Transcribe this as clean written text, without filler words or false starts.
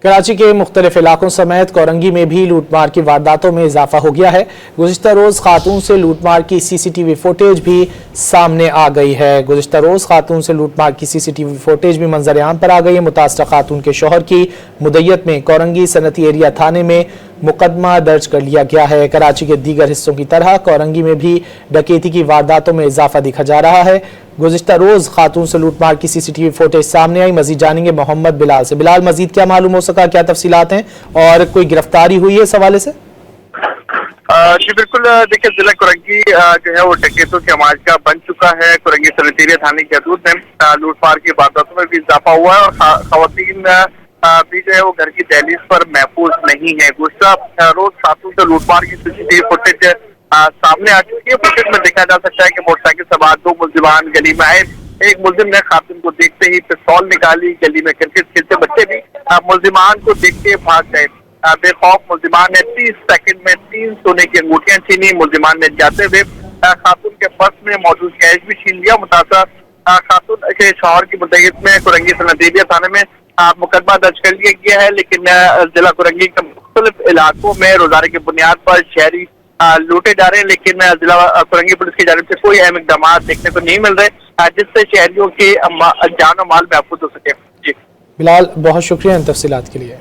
कराची के मुख्तलिफ इलाकों समेत कोरंगी में भी लूटमार की वारदातों में इजाफा हो गया है। गुज़िश्ता रोज़ खातून से लूटमार की CCTV फुटेज भी सामने आ गई है। गुज़िश्ता रोज़ खातून से लूटमार की CCTV फुटेज भी मंजर आम पर आ गई है। मुतासरा खातून के शौहर की मुद्दत में कोरंगी सनती एरिया थाने में मुकदमा दर्ज कर लिया गया है। कराची के दीगर हिस्सों की तरह कोरंगी में भी डकैती की वारदातों में इजाफा देखा जा रहा है। गुज़िश्ता रोज़ खातून से लूटमार की CCTV फुटेज सामने आई। मजीद जानेंगे मोहम्मद बिलाल से। बिलाल, मजीद क्या मालूम हो सका, क्या तफसीलात हैं और कोई गिरफ्तारी हुई है इस हवाले से? जी बिल्कुल, देखिए जिला कोरंगी जो है वो डकैतों के समाज का बन चुका है। कोरंगी सनती एरिया थाने की हदूद में लूटमार की वारदातों में भी इजाफा हुआ है और खवातीन भी जो है वो घर की दहलीज पर महफूज नहीं है। गुज़िश्ता रोज खातून से लूटमार की CCTV फुटेज सामने आ चुकी है। फुटेज में देखा जा सकता है कि मोटरसाइकिल सवार दो मुलजिमान गली में आए। एक मुलजिम ने खातून को देखते ही पिस्तौल निकाली। गली में क्रिकेट खेलते बच्चे भी मुलजिमान को देखते भाग गए। बेखौफ मुलजिमान ने 30 सेकंड में 3 सोने की अंगूठियां छीनी। मुलजिमान ने जाते हुए खातून के पर्स में मौजूद कैश भी छीन लिया। मुतासरा खातून के शौहर की मुद्दत में कोरंगी सनती एरिया थाने में मुकदमा दर्ज कर लिया गया है। लेकिन जिला कोरंगी के मुख्तलिफ इलाकों में रोजाना की बुनियाद पर शहरी लूटे जा रहे हैं, लेकिन जिला कोरंगी पुलिस की जानिब से कोई अहम इक़दाम देखने को नहीं मिल रहे जिससे शहरियों की जान और माल महफूज हो सके। जी बिलाल, बहुत शुक्रिया इन तफसीलात के लिए।